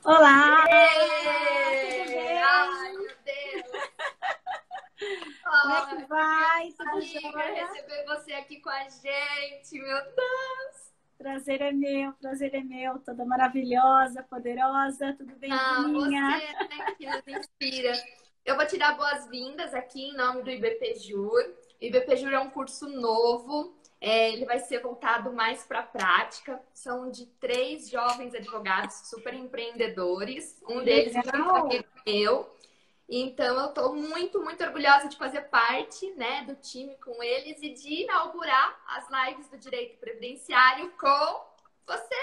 Olá, tudo Ê! Ai, bem? meu Deus! Como é que Ai, vai? Tudo amiga, jóia? receber você aqui com a gente, meu Deus! Prazer é meu, toda maravilhosa, poderosa, tudo bem, Ah, Bruninha? você, né, que nos inspira. Eu vou te dar boas-vindas aqui em nome do IBP Jur. O IBP Jur é um curso novo, ele vai ser voltado mais para a prática. São de 3 jovens advogados super empreendedores. Um Que deles, muito legal! amigo meu. Então, eu estou muito, muito orgulhosa de fazer parte, né, do time com eles e de inaugurar as lives do Direito Previdenciário com você.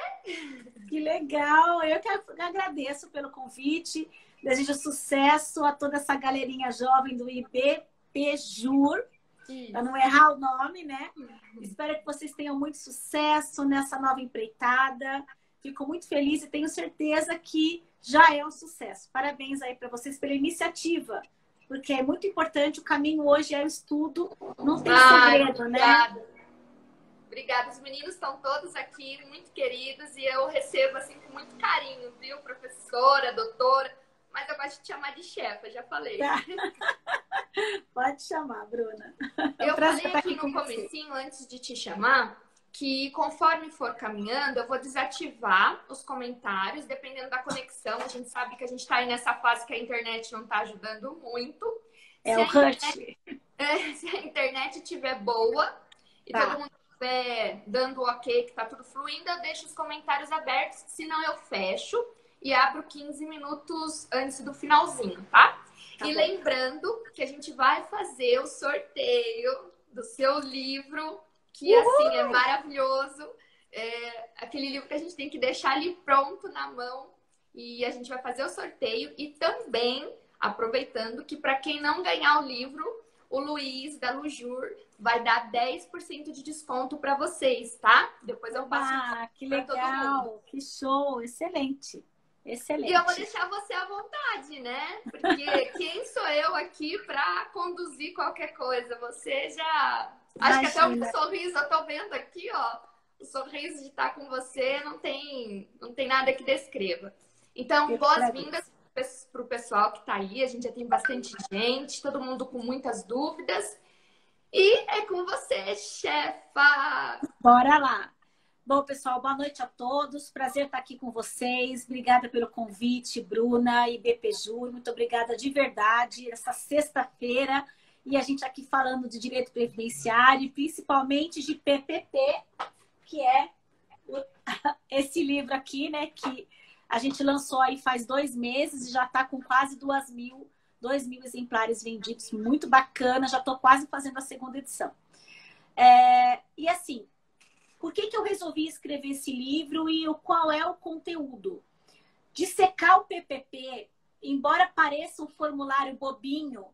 Que legal! Eu que agradeço pelo convite, desejo sucesso a toda essa galerinha jovem do IBP Jur, para não errar o nome, né? Espero que vocês tenham muito sucesso nessa nova empreitada. Fico muito feliz e tenho certeza que já é um sucesso. Parabéns aí para vocês pela iniciativa, porque é muito importante. O caminho hoje é o estudo, não tem Ai, segredo, né? obrigada. Obrigada. Os meninos estão todos aqui, muito queridos, e eu recebo assim com muito carinho, viu, professora, doutora, mas eu gosto de chamar de chefa, já falei. Tá. Pode chamar, Bruna. É um Eu prazer falei estar aqui aqui no com você. comecinho, antes de te chamar, que conforme for caminhando, eu vou desativar os comentários, dependendo da conexão. A gente sabe que a gente está aí nessa fase que a internet não está ajudando muito. É Se o a internet, Rush. se a internet estiver boa e todo Tá, mundo estiver dando ok, que está tudo fluindo, eu deixo os comentários abertos, senão eu fecho e abro 15 minutos antes do finalzinho, tá? tá E bom. lembrando que a gente vai fazer o sorteio do seu livro, que assim é Uhul! maravilhoso. É aquele livro que a gente tem que deixar ali pronto na mão. E a gente vai fazer o sorteio. E também, aproveitando que para quem não ganhar o livro, o Luiz da Lujur vai dar 10% de desconto para vocês, tá? Depois eu passo Ah, que para todo mundo. legal, que show, excelente, E eu vou excelente. deixar você à vontade, né? Porque quem sou eu aqui para conduzir qualquer coisa? Você já. Acho que até o Imagina, sorriso, eu tô vendo aqui, ó. O sorriso de estar com você não tem nada que descreva. Então, eu que boas-vindas agradeço. para o pessoal que está aí. A gente já tem bastante gente, todo mundo com muitas dúvidas. E é com você, chefa! Bora lá. Bom, pessoal, boa noite a todos. Prazer estar aqui com vocês. Obrigada pelo convite, Bruna e BP Júnior. Muito obrigada de verdade. Essa sexta-feira e a gente aqui falando de direito previdenciário, e principalmente de PPP, que é esse livro aqui, né, que a gente lançou aí faz 2 meses e já está com quase 2 mil exemplares vendidos. Muito bacana. Já estou quase fazendo a segunda edição. E assim, por que eu resolvi escrever esse livro e qual é o conteúdo? Dissecar o PPP, embora pareça um formulário bobinho,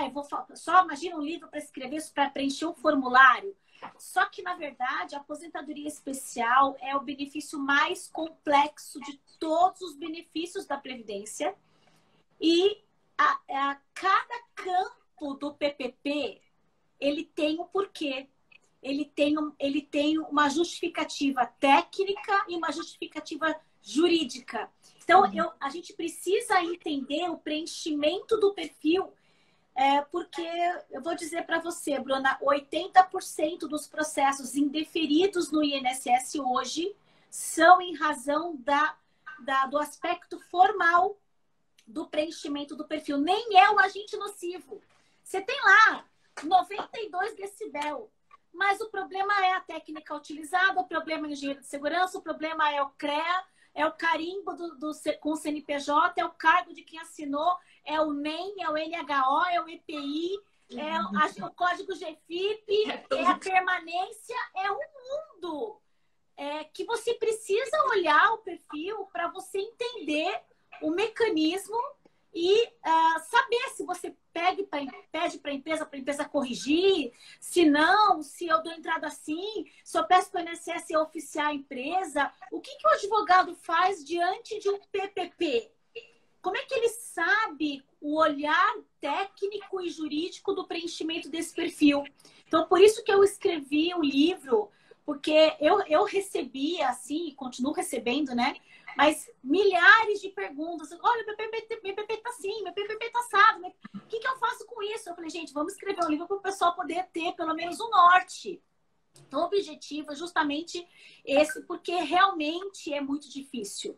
eu vou só imagina um livro para escrever, para preencher um formulário. Só que, na verdade, a aposentadoria especial é o benefício mais complexo de todos os benefícios da Previdência. E cada campo do PPP, ele tem um porquê. Ele tem uma justificativa técnica e uma justificativa jurídica. Então, a gente precisa entender o preenchimento do perfil, porque eu vou dizer para você, Bruna, 80% dos processos indeferidos no INSS hoje são em razão do aspecto formal do preenchimento do perfil. Nem é o agente nocivo. Você tem lá 92 decibel. Mas o problema é a técnica utilizada, o problema é o engenheiro de segurança, o problema é o CREA, é o carimbo com o CNPJ, é o cargo de quem assinou, é o NEM, é o NHO, é o EPI, é o código GFIP, é a permanência, é um mundo que você precisa olhar o perfil para você entender o mecanismo e saber se você pede para a empresa corrigir, se não, se eu dou entrada assim, se eu peço para o INSS oficiar a empresa, o que o advogado faz diante de um PPP? Como é que ele sabe o olhar técnico e jurídico do preenchimento desse perfil? Então, por isso que eu escrevi o livro, porque eu recebi, assim, continuo recebendo, né? Mas milhares de perguntas. Olha, meu PPP tá assim, meu PPP tá assado. O que eu faço com isso? Eu falei, gente, vamos escrever um livro para o pessoal poder ter pelo menos um norte. Então, o objetivo é justamente esse, porque realmente é muito difícil.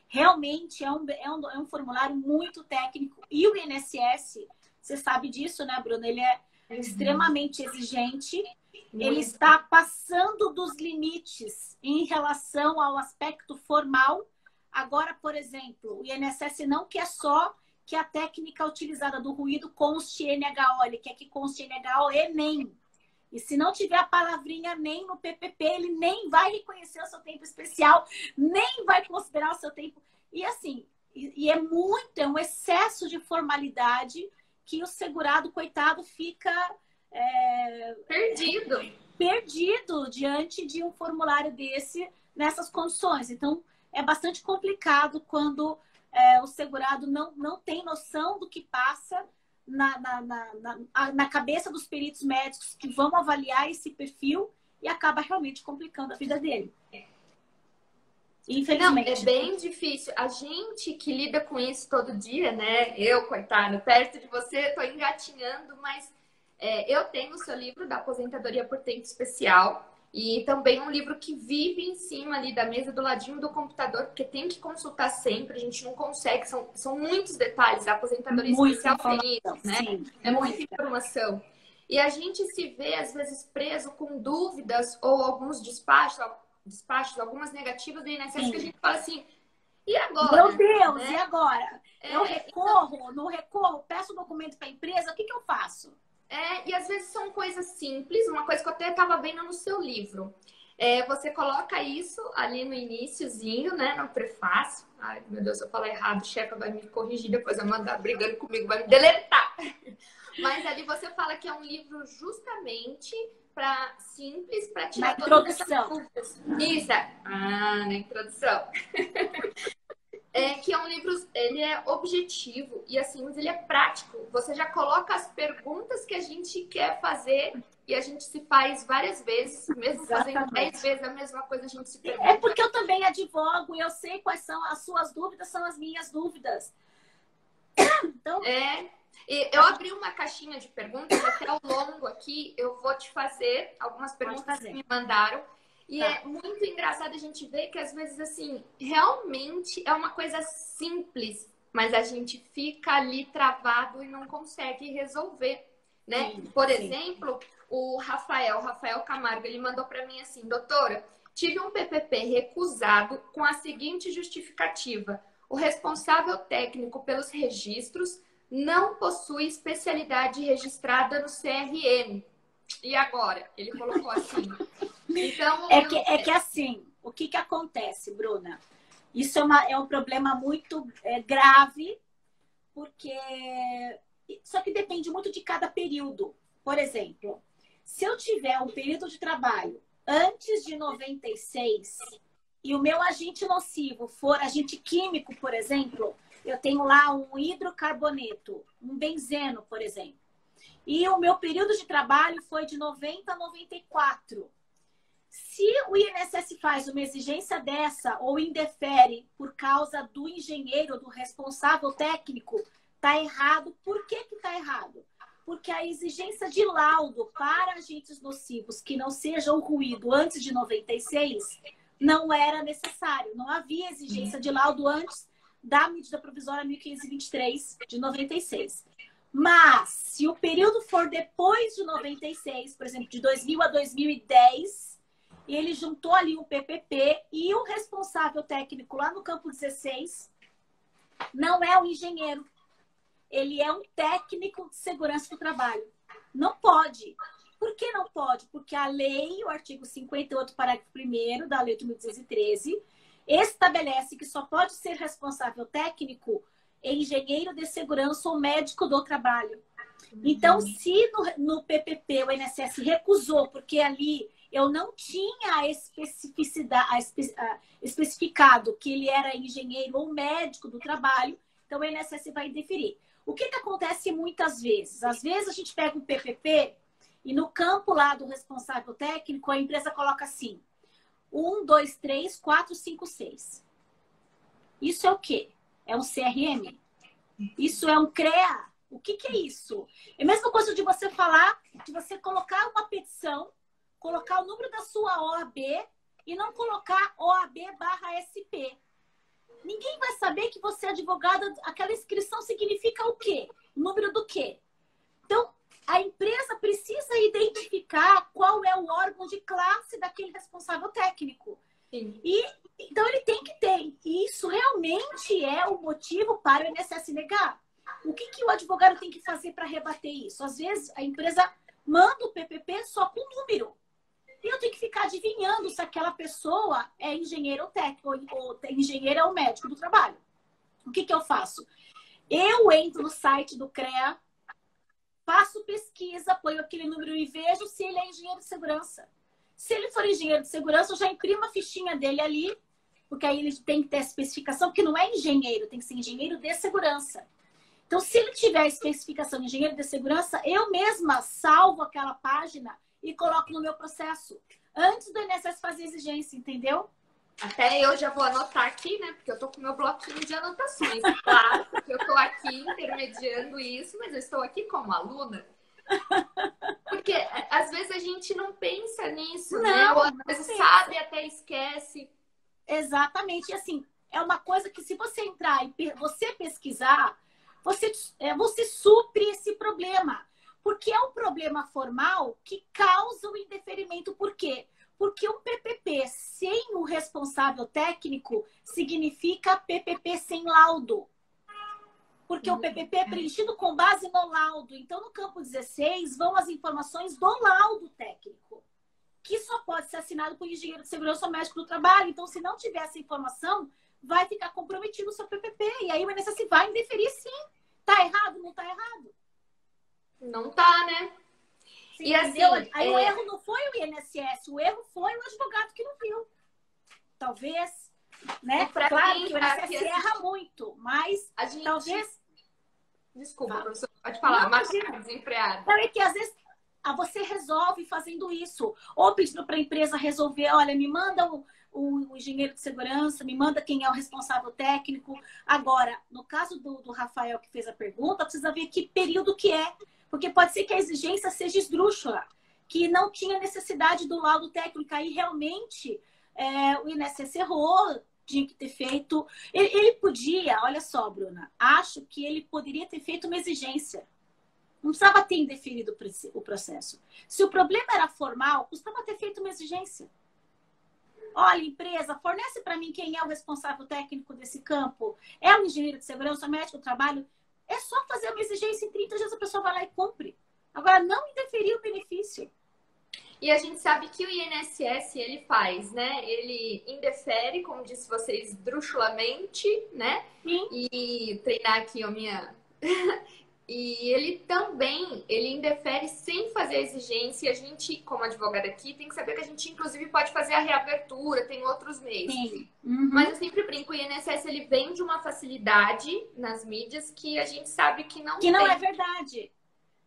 Realmente é um formulário muito técnico. E o INSS, você sabe disso, né, Bruna? Ele é extremamente exigente. Ele está passando dos limites em relação ao aspecto formal. Agora, por exemplo, o INSS não quer só que a técnica utilizada do ruído conste NHO, ele quer que conste NHO e NEM. E se não tiver a palavrinha NEM no PPP, ele nem vai reconhecer o seu tempo especial, nem vai considerar o seu tempo. E assim, é um excesso de formalidade que o segurado, coitado, fica perdido diante de um formulário desse, nessas condições. Então, é bastante complicado quando o segurado não tem noção do que passa na cabeça dos peritos médicos que vão avaliar esse perfil e acaba realmente complicando a vida dele. Infelizmente. Não, é bem difícil. A gente que lida com isso todo dia, né? Eu, coitada, perto de você, tô engatinhando, mas eu tenho o seu livro da aposentadoria por tempo especial. E também um livro que vive em cima ali da mesa, do ladinho do computador, porque tem que consultar sempre, a gente não consegue, são muitos detalhes, a aposentadoria especial tem isso, né? Sim, é muita informação. E a gente se vê, às vezes, preso com dúvidas ou alguns despachos, algumas negativas do INSS, que a gente fala assim, e agora? Meu Deus, né? E agora? Eu recorro, não recorro, peço documento para a empresa, o que eu faço? E às vezes são coisas simples, uma coisa que eu até estava vendo no seu livro. Você coloca isso ali no iniciozinho, né? No prefácio. Ai, meu Deus, se eu falar errado, o chefe vai me corrigir, depois vai mandar brigando comigo, vai me deletar. Mas ali você fala que é um livro justamente para simples, para tirar todas essas dúvidas. Isso, na introdução. Que é um livro, ele é objetivo e assim, mas ele é prático. Você já coloca as perguntas que a gente quer fazer e a gente se faz várias vezes, mesmo fazendo 10 vezes a mesma coisa, a gente se pergunta. É porque eu também advogo e eu sei quais são as suas dúvidas, são as minhas dúvidas. Então... Eu abri uma caixinha de perguntas, até ao longo aqui, eu vou te fazer algumas perguntas que me mandaram. E é muito engraçado a gente ver que, às vezes, assim, realmente é uma coisa simples, mas a gente fica ali travado e não consegue resolver, né? Por exemplo, o Rafael Camargo, ele mandou para mim assim, doutora, tive um PPP recusado com a seguinte justificativa. O responsável técnico pelos registros não possui especialidade registrada no CRM. E agora? Ele colocou assim... Então, que assim, o que acontece, Bruna? Isso é um problema muito grave, porque só que depende muito de cada período. Por exemplo, se eu tiver um período de trabalho antes de 96 e o meu agente nocivo for agente químico, por exemplo, eu tenho lá um hidrocarboneto, um benzeno, por exemplo, e o meu período de trabalho foi de 90 a 94. Se o INSS faz uma exigência dessa ou indefere por causa do engenheiro, do responsável técnico, está errado. Por que está errado? Porque a exigência de laudo para agentes nocivos que não sejam ruído antes de 96 não era necessário. Não havia exigência de laudo antes da medida provisória 1523 de 96. Mas, se o período for depois de 96, por exemplo, de 2000 a 2010... e ele juntou ali o PPP e o responsável técnico lá no campo 16 não é o engenheiro. Ele é um técnico de segurança do trabalho. Não pode. Por que não pode? Porque a lei, o artigo 58, parágrafo 1º da Lei 8.213, estabelece que só pode ser responsável técnico engenheiro de segurança ou médico do trabalho. Então, se no PPP o INSS recusou, porque ali eu não tinha especificado que ele era engenheiro ou médico do trabalho, então o INSS vai indeferir. O que acontece muitas vezes? Às vezes a gente pega um PPP E no campo lá do responsável técnico, a empresa coloca assim: 1, 2, 3, 4, 5, 6. Isso é o quê? É um CRM? Isso é um CREA? O que é isso? É a mesma coisa de você falar, de você colocar uma petição, colocar o número da sua OAB e não colocar OAB/SP. Ninguém vai saber que você é advogada. Aquela inscrição significa o quê? O número do quê? Então, a empresa precisa identificar qual é o órgão de classe daquele responsável técnico. Sim. Então, ele tem que ter. E isso realmente é o motivo para o INSS negar. O que o advogado tem que fazer para rebater isso? Às vezes, a empresa manda o PPP só com número. E eu tenho que ficar adivinhando se aquela pessoa é engenheiro ou técnico, ou engenheiro ou médico do trabalho. O que eu faço? Eu entro no site do CREA, faço pesquisa, ponho aquele número e vejo se ele é engenheiro de segurança. Se ele for engenheiro de segurança, eu já imprimo a fichinha dele ali, porque aí ele tem que ter a especificação, porque não é engenheiro, tem que ser engenheiro de segurança. Então, se ele tiver a especificação de engenheiro de segurança, eu mesma salvo aquela página e coloco no meu processo, antes do INSS fazer exigência, entendeu? Até eu já vou anotar aqui, né? Porque eu tô com meu bloquinho de anotações. Claro, porque eu tô aqui intermediando isso, mas eu estou aqui como aluna. Porque às vezes a gente não pensa nisso, né? Ou às vezes sabe, até esquece. Exatamente. E assim, é uma coisa que se você entrar e você pesquisar, você supre esse problema. Porque é um problema formal que causa o indeferimento. Por quê? Porque um PPP sem o responsável técnico significa PPP sem laudo. Porque o PPP é preenchido com base no laudo. Então, no campo 16, vão as informações do laudo técnico, que só pode ser assinado por engenheiro de segurança ou médico do trabalho. Então, se não tiver essa informação, vai ficar comprometido o seu PPP. E aí o INSS vai indeferir sim. Tá errado? Não tá errado? Não tá, né? Sim, e assim, aí o erro não foi o INSS, o erro foi o advogado que não viu. Talvez, né? Claro que o INSS erra muito, mas talvez... Desculpa, professor, pode falar. Máquina desempregada. Não, é que às vezes você resolve fazendo isso. Ou pedindo para a empresa resolver, olha, me manda o engenheiro de segurança, me manda quem é o responsável técnico. Agora, no caso do Rafael que fez a pergunta, precisa ver que período que é. Porque pode ser que a exigência seja esdrúxula, que não tinha necessidade do laudo técnico. Aí, realmente, o INSS errou, tinha que ter feito... Ele podia, olha só, Bruna, acho que ele poderia ter feito uma exigência. Não precisava ter indeferido o processo. Se o problema era formal, custava ter feito uma exigência. Olha, empresa, fornece para mim quem é o responsável técnico desse campo. É um engenheiro de segurança, médico do trabalho? É só fazer uma exigência em 30 dias, a pessoa vai lá e cumpre. Agora, não indeferir o benefício. E a gente sabe que o INSS, ele faz, né? Ele indefere, como disse vocês, esdrúxulamente, né? Sim. E treinar aqui a minha... E ele também, ele indefere sem fazer a exigência. E a gente, como advogada aqui, tem que saber que a gente, inclusive, pode fazer a reabertura, tem outros meios. Sim. Uhum. Mas eu sempre brinco, o INSS, ele vende uma facilidade nas mídias que a gente sabe que não tem. Que não é verdade.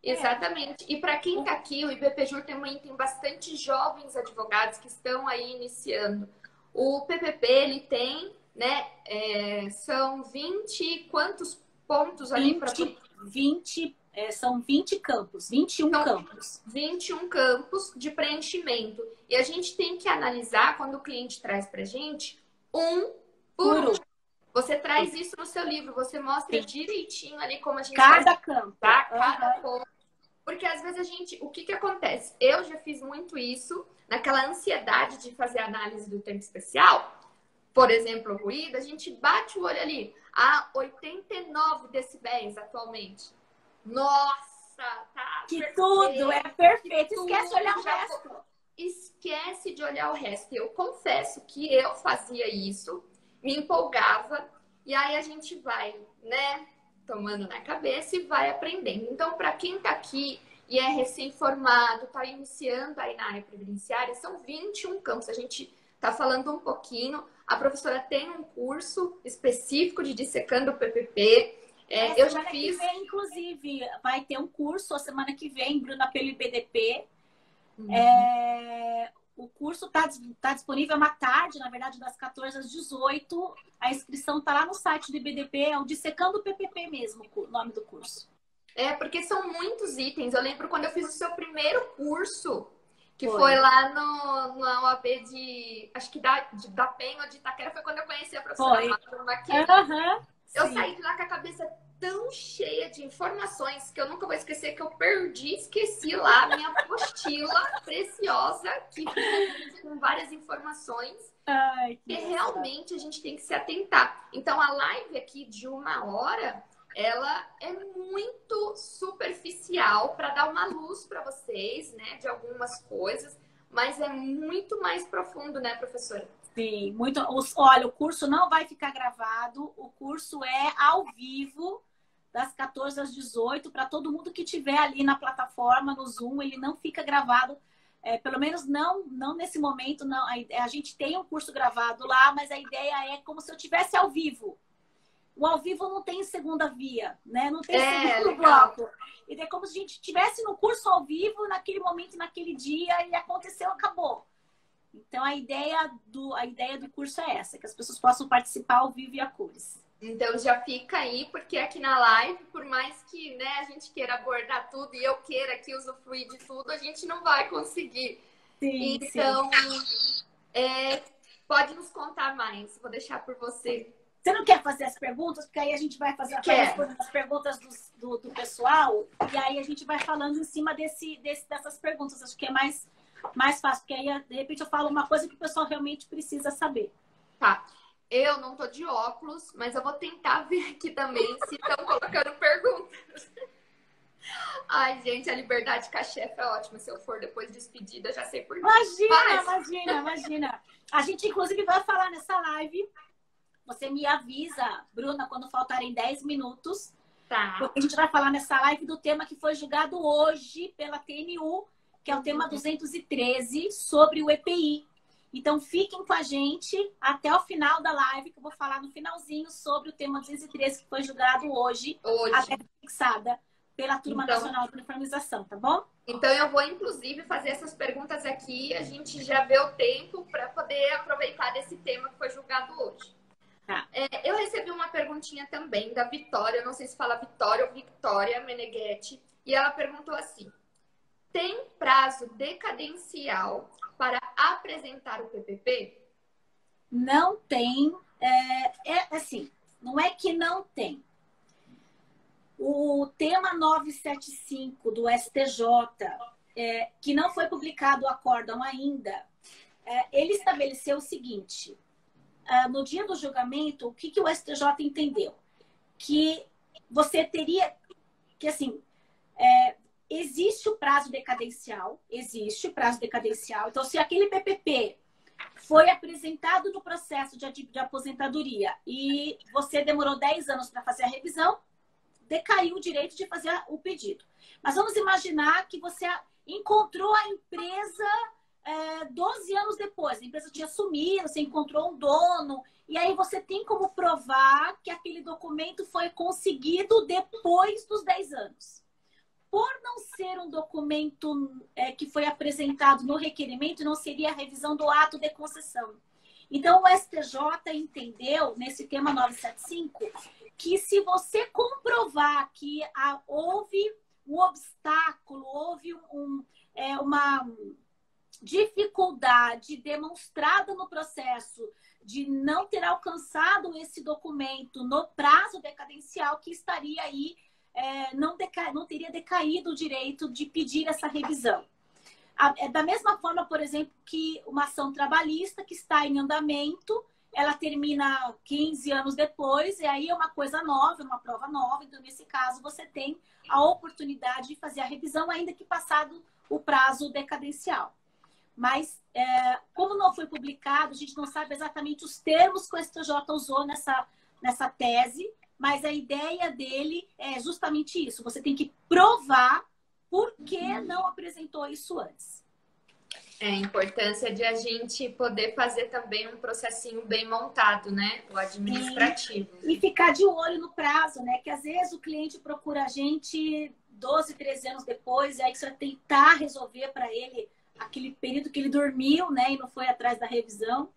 Exatamente. E para quem está aqui, o IBPJUR também tem bastante jovens advogados que estão aí iniciando. O PPP, ele tem, né, são 20 quantos pontos ali para... São 20 campos, 21 campos. 21 campos de preenchimento. E a gente tem que analisar, quando o cliente traz para a gente, um por um. Você traz isso no seu livro, você mostra direitinho ali como a gente cada campo. Tá? Cada ponto. Porque às vezes a gente... O que acontece? Eu já fiz muito isso, naquela ansiedade de fazer análise do tempo especial. Por exemplo, o ruído, a gente bate o olho ali. 89 decibéis atualmente. Nossa, tá que perfeito. Tudo, é perfeito. Esquece de olhar o resto. Esquece de olhar o resto. Eu confesso que eu fazia isso, me empolgava, e aí a gente vai, né, tomando na cabeça e vai aprendendo. Então, para quem tá aqui e é recém-formado, tá iniciando aí na área previdenciária, são 21 campos. A gente tá falando um pouquinho. A professora tem um curso específico de dissecando o PPP. Eu já semana fiz... que vem, inclusive, vai ter um curso a semana que vem, Bruna, pelo IBDP. O curso tá disponível uma tarde, na verdade, das 14 às 18. A inscrição tá lá no site do IBDP, é o Dissecando o PPP mesmo, o nome do curso. Porque são muitos itens. Eu lembro quando eu fiz o seu primeiro curso, que foi lá no OAB de... Acho que da Penha ou de Itaquera, foi quando eu conheci a professora Maquena. Eu saí de lá com a cabeça tão cheia de informações que eu nunca vou esquecer que eu esqueci lá a minha apostila preciosa, que com várias informações. E realmente a gente tem que se atentar. Então, a live aqui de 1 hora... ela é muito superficial para dar uma luz para vocês, né, de algumas coisas, mas é muito mais profundo, né, professora? Sim, muito. Olha, o curso não vai ficar gravado, o curso é ao vivo, das 14 às 18, para todo mundo que estiver ali na plataforma, no Zoom, ele não fica gravado, pelo menos não nesse momento, não. A gente tem um curso gravado lá, mas a ideia é como se eu estivesse ao vivo. O ao vivo não tem segunda via, né? Não tem segundo bloco. E é como se a gente estivesse no curso ao vivo, naquele momento, naquele dia, e aconteceu, acabou. Então, a ideia do curso é essa, que as pessoas possam participar ao vivo e a cores. Então, já fica aí, porque aqui na live, por mais que, né, a gente queira abordar tudo e eu queira aqui usufruir de tudo, a gente não vai conseguir. Sim, então, pode nos contar mais. Vou deixar por você. Você não quer fazer as perguntas? Porque aí a gente vai fazer as perguntas do pessoal e aí a gente vai falando em cima dessas perguntas. Acho que é mais fácil, porque aí, de repente, eu falo uma coisa que o pessoal realmente precisa saber. Tá. Eu não tô de óculos, mas eu vou tentar ver aqui também se estão colocando perguntas. Ai, gente, a liberdade com a chefe é ótima. Se eu for depois despedida, já sei por quê. Imagina. A gente, inclusive, vai falar nessa live. Você me avisa, Bruna, quando faltarem 10 minutos. Tá. Porque a gente vai falar nessa live do tema que foi julgado hoje pela TNU, que é o tema 213, sobre o EPI. Então, fiquem com a gente até o final da live, que eu vou falar no finalzinho sobre o tema 213, que foi julgado hoje. Até fixada pela Turma Nacional de Uniformização, tá bom? Então, eu vou, inclusive, fazer essas perguntas aqui. A gente já vê o tempo para poder aproveitar desse tema que foi julgado hoje. Tá. Eu recebi uma perguntinha também da Vitória, eu não sei se fala Vitória ou Victoria Meneghetti, e ela perguntou assim: tem prazo decadencial para apresentar o PPP? Não tem. Assim, não é que não tem. O tema 975 do STJ, que não foi publicado o acórdão ainda, ele estabeleceu o seguinte: no dia do julgamento, o que o STJ entendeu? Que você teria que, assim, existe o prazo decadencial, então se aquele PPP foi apresentado no processo de aposentadoria e você demorou 10 anos para fazer a revisão, decaiu o direito de fazer o pedido. Mas vamos imaginar que você encontrou a empresa 12 anos depois, a empresa tinha sumido, você encontrou um dono, e aí você tem como provar que aquele documento foi conseguido depois dos 10 anos. Por não ser um documento que foi apresentado no requerimento, não seria a revisão do ato de concessão. Então, o STJ entendeu, nesse tema 975, que se você comprovar que houve um obstáculo, houve uma dificuldade demonstrada no processo de não ter alcançado esse documento no prazo decadencial, que estaria aí, não teria decaído o direito de pedir essa revisão. Da mesma forma, por exemplo, que uma ação trabalhista que está em andamento, ela termina 15 anos depois, e aí é uma coisa nova, uma prova nova, então nesse caso você tem a oportunidade de fazer a revisão, ainda que passado o prazo decadencial. Mas, como não foi publicado, a gente não sabe exatamente os termos que o STJ usou nessa tese, mas a ideia dele é justamente isso. Você tem que provar por que não apresentou isso antes. É a importância de a gente poder fazer também um processinho bem montado, né? O administrativo. E ficar de olho no prazo, né? Que às vezes o cliente procura a gente 12, 13 anos depois, e aí você vai tentar resolver para ele aquele período que ele dormiu, né? E não foi atrás da revisão.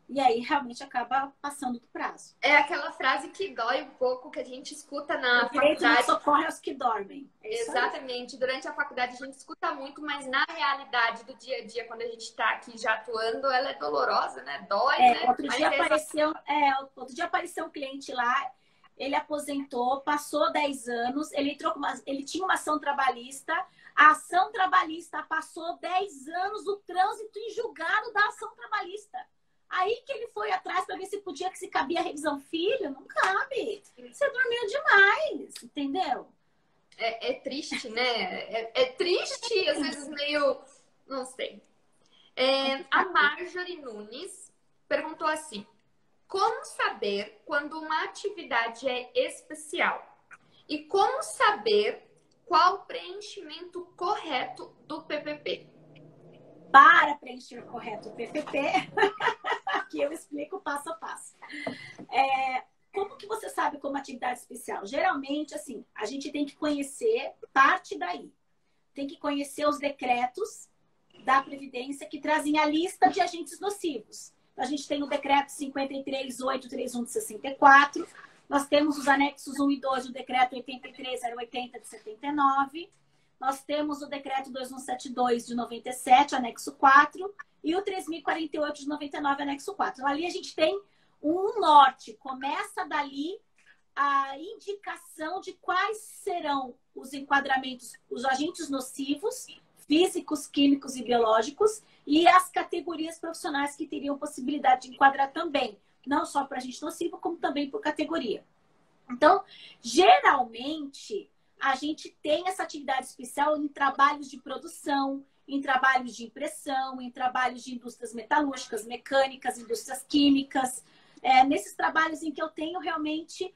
E aí realmente acaba passando do prazo. É aquela frase que dói um pouco, que a gente escuta na o direito não faculdade. socorre aos que dormem. Exatamente. Durante a faculdade a gente escuta muito, mas na realidade do dia a dia, quando a gente está aqui já atuando, ela é dolorosa, né? Dói, né? Outro dia apareceu um cliente lá, ele aposentou, passou 10 anos, ele tinha uma ação trabalhista, a ação trabalhista passou 10 anos do trânsito em julgado da ação trabalhista. Aí que ele foi atrás para ver se cabia a revisão. Filho, não cabe. Você dormiu demais, entendeu? É triste, né? É triste, às vezes meio... Não sei. A Marjorie Nunes perguntou assim: como saber quando uma atividade é especial? E como saber qual o preenchimento correto do PPP? Para preencher o correto o PPP, aqui eu explico passo a passo. Como que você sabe como atividade especial? Geralmente, assim, a gente tem que conhecer parte daí. Tem que conhecer os decretos da Previdência que trazem a lista de agentes nocivos. A gente tem o decreto 53.831 de 64, nós temos os anexos 1 e 2 do decreto 83.080 de 79, nós temos o decreto 2172 de 97, anexo 4, e o 3.048 de 99, anexo 4. Então, ali a gente tem um norte, começa dali a indicação de quais serão os enquadramentos, os agentes nocivos, físicos, químicos e biológicos, e as categorias profissionais que teriam possibilidade de enquadrar também, não só para agente nocivo, como também por categoria. Então, geralmente, a gente tem essa atividade especial em trabalhos de produção, em trabalhos de impressão, em trabalhos de indústrias metalúrgicas, mecânicas, indústrias químicas, nesses trabalhos em que eu tenho realmente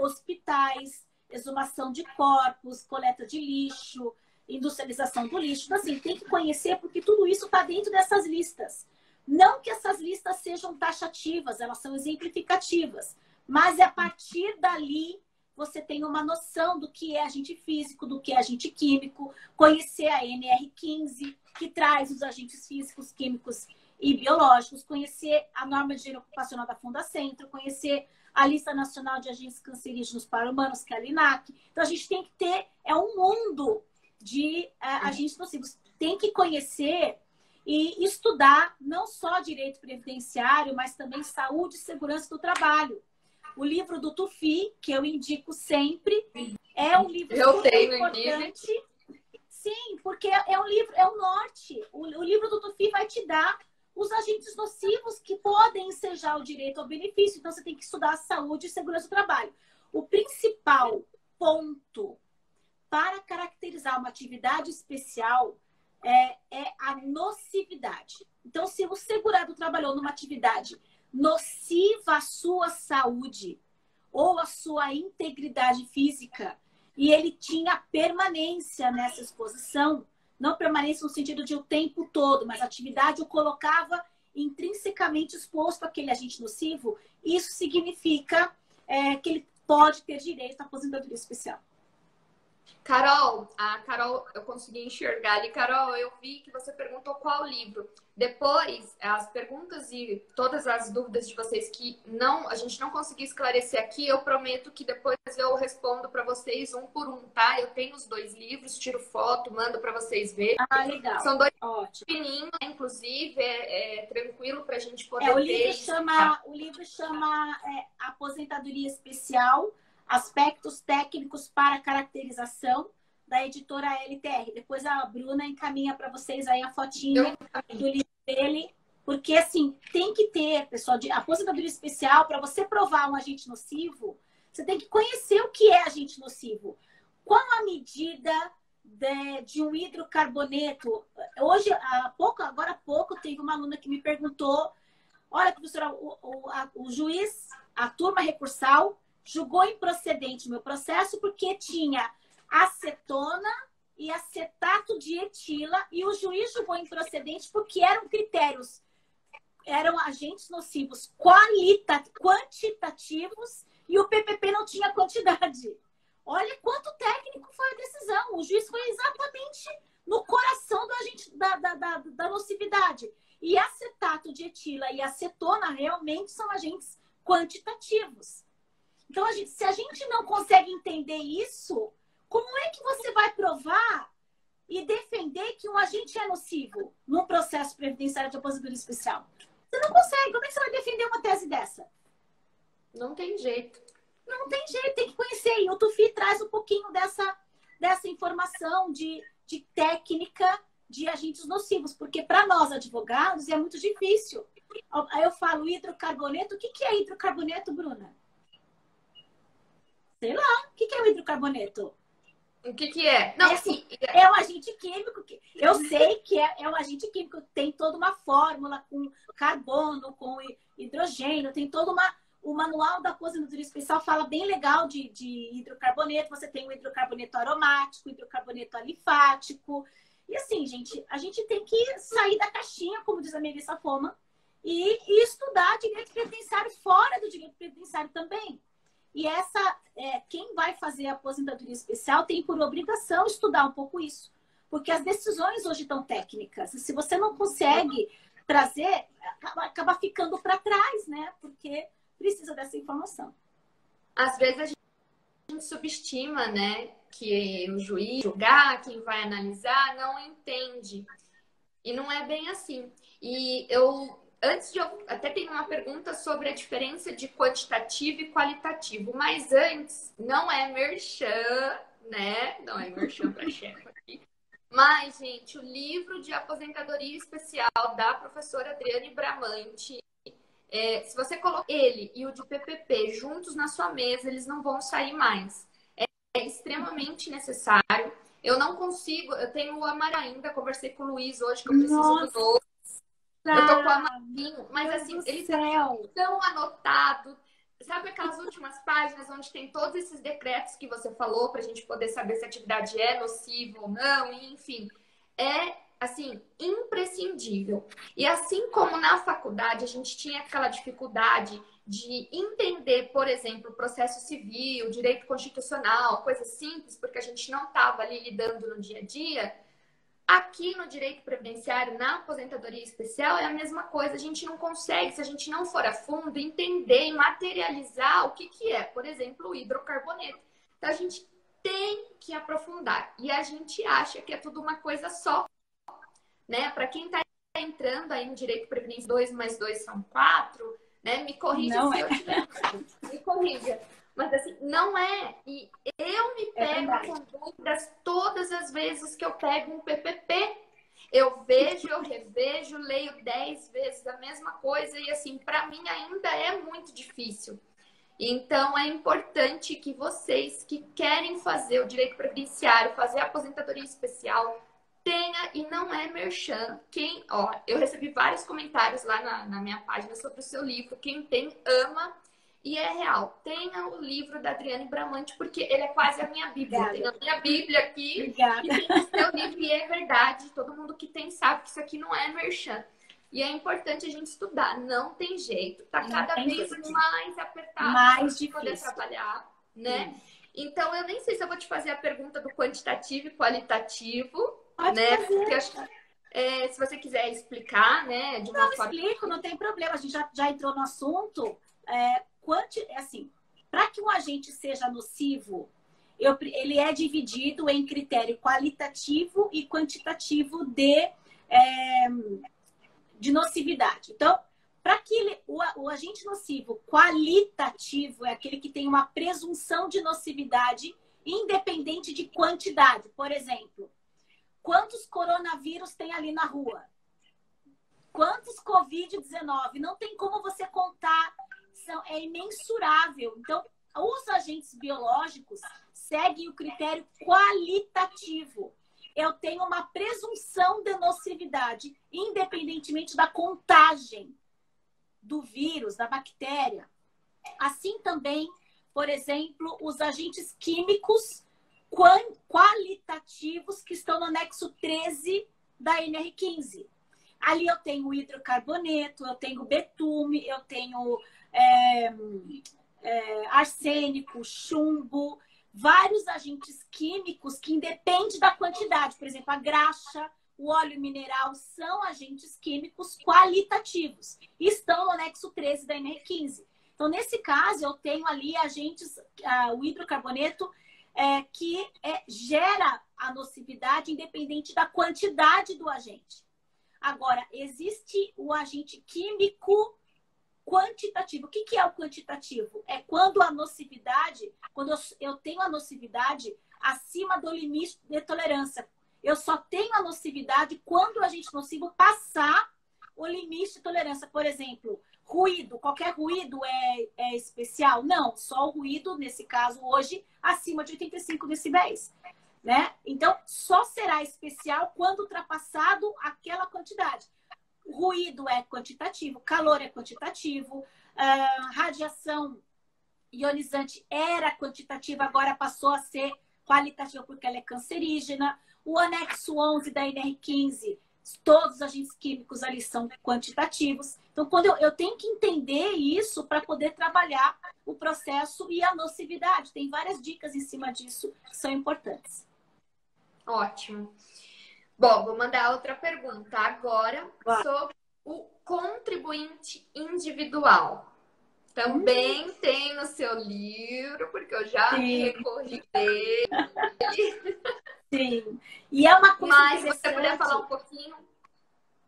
hospitais, exumação de corpos, coleta de lixo, industrialização do lixo. Então, assim, tem que conhecer porque tudo isso está dentro dessas listas. Não que essas listas sejam taxativas, elas são exemplificativas, mas a partir dali você tem uma noção do que é agente físico, do que é agente químico, conhecer a NR15, que traz os agentes físicos, químicos e biológicos, conhecer a norma de higiene ocupacional da Fundacentro, conhecer a lista nacional de agentes cancerígenos para humanos, que é a LINAC. Então, a gente tem que ter um mundo de agentes nocivos. Tem que conhecer e estudar não só direito previdenciário, mas também saúde e segurança do trabalho. O livro do Tufi, que eu indico sempre, é um livro super importante. Sim, porque é um livro, é o norte. O livro do Tufi vai te dar os agentes nocivos que podem ensejar o direito ao benefício. Então, você tem que estudar a saúde e segurança do trabalho. O principal ponto para caracterizar uma atividade especial é a nocividade. Então, se o segurado trabalhou numa atividade nociva à sua saúde ou à sua integridade física e ele tinha permanência nessa exposição, não permanência no sentido de o tempo todo, mas a atividade o colocava intrinsecamente exposto àquele agente nocivo, isso significa que ele pode ter direito à aposentadoria especial. Carol, eu consegui enxergar ali. Carol, eu vi que você perguntou qual livro. Depois, as perguntas e todas as dúvidas de vocês que a gente não conseguiu esclarecer aqui, eu prometo que depois eu respondo para vocês um por um, tá? Eu tenho os 2 livros, tiro foto, mando para vocês verem. Ah, legal. São 2 Ótimo. fininhos, inclusive, tranquilo para a gente poder o livro chama Aposentadoria Especial, Aspectos Técnicos para Caracterização, da editora LTR. Depois a Bruna encaminha para vocês aí a fotinha do livro dele, porque assim, tem que ter, pessoal, de aposentadoria especial, para você provar um agente nocivo, você tem que conhecer o que é agente nocivo. Qual a medida de um hidrocarboneto? Hoje, agora há pouco, teve uma aluna que me perguntou: olha, professora, o juiz, a turma recursal, julgou improcedente o meu processo porque tinha acetona e acetato de etila, e o juiz julgou improcedente porque eram agentes nocivos quantitativos e o PPP não tinha quantidade. Olha quanto técnico foi a decisão. O juiz foi exatamente no coração do agente da nocividade. E acetato de etila e acetona realmente são agentes quantitativos. Então, se a gente não consegue entender isso, como é que você vai provar e defender que um agente é nocivo num processo previdenciário de aposentadoria especial? Você não consegue. Como é que você vai defender uma tese dessa? Não tem jeito. Não tem jeito, tem que conhecer. E o Tufi traz um pouquinho dessa informação de técnica de agentes nocivos, porque para nós, advogados, é muito difícil. Aí eu falo hidrocarboneto. O que é hidrocarboneto, Bruna? Sei lá. O que é o hidrocarboneto? O que é? Não, assim, é um agente químico. Eu sei que é um agente químico. Tem toda uma fórmula com carbono, com hidrogênio. Tem todo o manual da aposentadoria especial fala bem legal de hidrocarboneto. Você tem o hidrocarboneto aromático, o hidrocarboneto alifático. E assim, gente, a gente tem que sair da caixinha, como diz a Melissa Foma, e estudar direito previdenciário fora do direito previdenciário também. E quem vai fazer a aposentadoria especial tem por obrigação estudar um pouco isso. Porque as decisões hoje estão técnicas. E se você não consegue trazer, acaba ficando para trás, né? Porque precisa dessa informação. Às vezes a gente subestima, né? Que o juiz julgar, quem vai analisar, não entende. E não é bem assim. E antes de eu até tenho uma pergunta sobre a diferença de quantitativo e qualitativo, mas antes, não é merchan, né? Não é merchan para chefe aqui. Mas, gente, o livro de aposentadoria especial da professora Adriane Bramante, se você colocar ele e o de PPP juntos na sua mesa, eles não vão sair mais. É extremamente necessário. Eu não consigo, eu tenho o Amar ainda, conversei com o Luiz hoje que eu preciso do novo. Eu tô com o Amarinho, mas assim, ele tá tão anotado. Sabe aquelas últimas páginas onde tem todos esses decretos que você falou pra gente poder saber se a atividade é nociva ou não, enfim. É, assim, imprescindível. E assim como na faculdade a gente tinha aquela dificuldade de entender, por exemplo, processo civil, direito constitucional, coisas simples, porque a gente não estava ali lidando no dia a dia. Aqui no direito previdenciário, na aposentadoria especial, é a mesma coisa. A gente não consegue, se a gente não for a fundo, entender e materializar o que é, por exemplo, o hidrocarboneto. Então, a gente tem que aprofundar. E a gente acha que é tudo uma coisa só, né? Para quem está entrando aí no direito previdenciário, 2 mais 2 são 4, né? Me corrija se eu tiver. Me corrija. Mas assim, não é. E eu me pego com dúvidas todas as vezes que eu pego um PPP. Eu vejo, eu revejo, leio 10 vezes a mesma coisa e assim, para mim ainda é muito difícil. Então é importante que vocês que querem fazer o direito previdenciário, fazer a aposentadoria especial, tenha, e não é merchan. Eu recebi vários comentários lá na minha página sobre o seu livro. Quem tem, ama. E é real. Tenha o livro da Adriane Bramante, porque ele é quase a minha Bíblia. Eu tenho a minha Bíblia aqui. Obrigada. E tem o seu livro, e é verdade. Todo mundo que tem sabe que isso aqui não é merchan. E é importante a gente estudar. Não tem jeito. Tá cada vez mais apertado mais para poder trabalhar, né? Então, eu nem sei se eu vou te fazer a pergunta do quantitativo e qualitativo. Pode né? fazer. Porque acho que, se você quiser explicar, né? De uma forma... explico, não tem problema. A gente já entrou no assunto. Assim, para que um agente seja nocivo, ele é dividido em critério qualitativo e quantitativo de nocividade. Então, para que o agente nocivo qualitativo é aquele que tem uma presunção de nocividade independente de quantidade. Por exemplo, quantos coronavírus tem ali na rua? Quantos Covid-19? Não tem como você contar. É imensurável. Então, os agentes biológicos seguem o critério qualitativo. Eu tenho uma presunção de nocividade, independentemente da contagem do vírus, da bactéria. Assim também, por exemplo, os agentes químicos qualitativos que estão no anexo 13 da NR15. Ali eu tenho hidrocarboneto, eu tenho betume, eu tenho arsênico, chumbo, vários agentes químicos que independem da quantidade. Por exemplo, a graxa, o óleo mineral são agentes químicos qualitativos. Estão no anexo 13 da NR15. Então, nesse caso, eu tenho ali agentes, o hidrocarboneto, que gera a nocividade independente da quantidade do agente. Agora, existe o agente químico quantitativo. O que é o quantitativo? É quando a nocividade, quando eu tenho a nocividade acima do limite de tolerância. Eu só tenho a nocividade quando o agente nocivo passar o limite de tolerância. Por exemplo, ruído. Qualquer ruído é especial? Não, só o ruído, nesse caso, hoje, acima de 85 decibéis. Né? Então, só será especial quando ultrapassado aquela quantidade. Ruído é quantitativo, calor é quantitativo, radiação ionizante era quantitativa, agora passou a ser qualitativa porque ela é cancerígena. O anexo 11 da NR15, todos os agentes químicos ali são quantitativos. Então, quando eu tenho que entender isso para poder trabalhar o processo e a nocividade. Tem várias dicas em cima disso que são importantes. Ótimo. Bom, vou mandar outra pergunta agora sobre o contribuinte individual. Também tem no seu livro, porque eu já recorri dele. Sim. E é uma coisa Mas se você puder falar um pouquinho.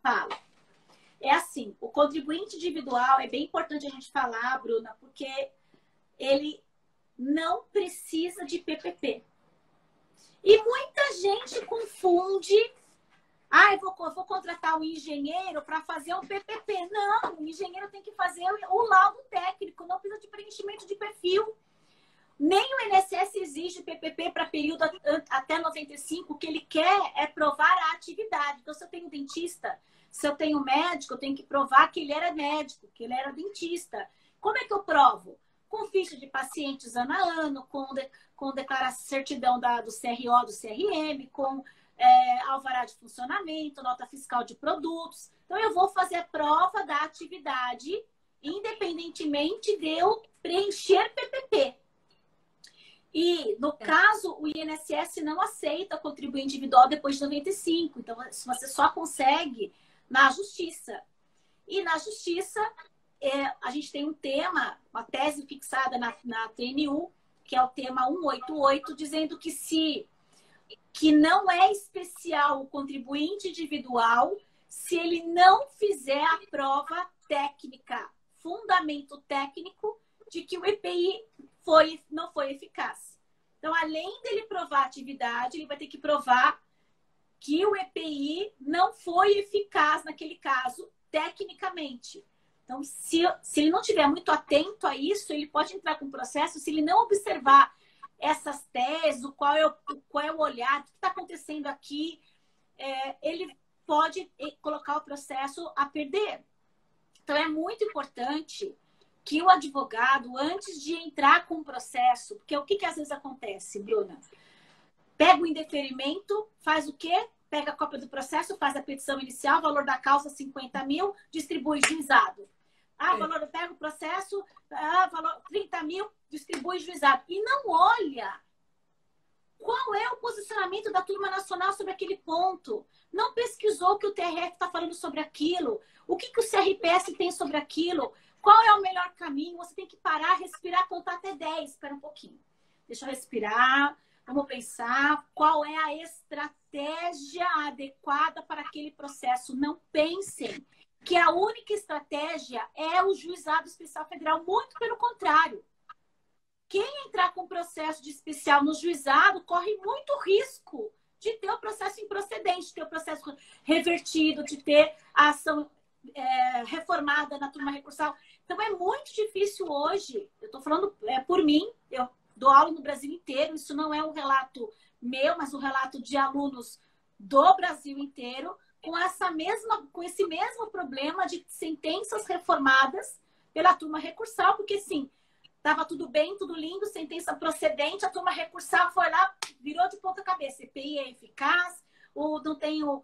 Fala. É assim, o contribuinte individual é bem importante a gente falar, Bruna, porque ele não precisa de PPP. E muita gente confunde. Eu vou contratar um engenheiro para fazer um PPP. Não, o engenheiro tem que fazer o laudo técnico, não precisa de preenchimento de perfil. Nem o INSS exige PPP para período até 95. O que ele quer é provar a atividade. Então, se eu tenho dentista, se eu tenho médico, eu tenho que provar que ele era médico, que ele era dentista. Como é que eu provo? Com ficha de pacientes ano a ano, com declaração, certidão do CRO, do CRM, com alvará de funcionamento, nota fiscal de produtos. Então, eu vou fazer a prova da atividade, independentemente de eu preencher PPP. E, no caso, o INSS não aceita contribuinte individual depois de 95. Então, você só consegue na justiça. E na justiça, a gente tem um tema, uma tese fixada na TNU, que é o tema 188, dizendo que não é especial o contribuinte individual se ele não fizer a prova técnica, fundamento técnico de que o EPI não foi eficaz. Então, além dele provar a atividade, ele vai ter que provar que o EPI não foi eficaz naquele caso, tecnicamente. Então, se ele não estiver muito atento a isso, ele pode entrar com processo. Se ele não observar essas teses, qual é o olhar, o que está acontecendo aqui, ele pode colocar o processo a perder. Então, é muito importante que o advogado, antes de entrar com o processo, porque o que às vezes acontece, Bruna? Pega o indeferimento, faz o quê? Pega a cópia do processo, faz a petição inicial, valor da causa 50 mil, distribui juizado. Pega o processo, valor 30 mil, distribui juizado. E não olha qual é o posicionamento da turma nacional sobre aquele ponto. Não pesquisou o que o TRF está falando sobre aquilo. O que o CRPS tem sobre aquilo. Qual é o melhor caminho? Você tem que parar, respirar, contar até 10. Espera um pouquinho. Deixa eu respirar. Vamos pensar qual é a estratégia adequada para aquele processo. Não pensem que a única estratégia é o Juizado Especial Federal. Muito pelo contrário. Quem entrar com processo de especial no juizado corre muito risco de ter o processo improcedente, de ter o processo revertido, de ter a ação reformada na turma recursal. Então, é muito difícil hoje. Eu estou falando por mim, eu dou aula no Brasil inteiro. Isso não é um relato meu, mas um relato de alunos do Brasil inteiro com esse mesmo problema de sentenças reformadas pela turma recursal, porque, sim, Estava tudo bem, tudo lindo, sentença procedente, a turma recursal foi lá, virou de ponta cabeça. CPI é eficaz, não tem o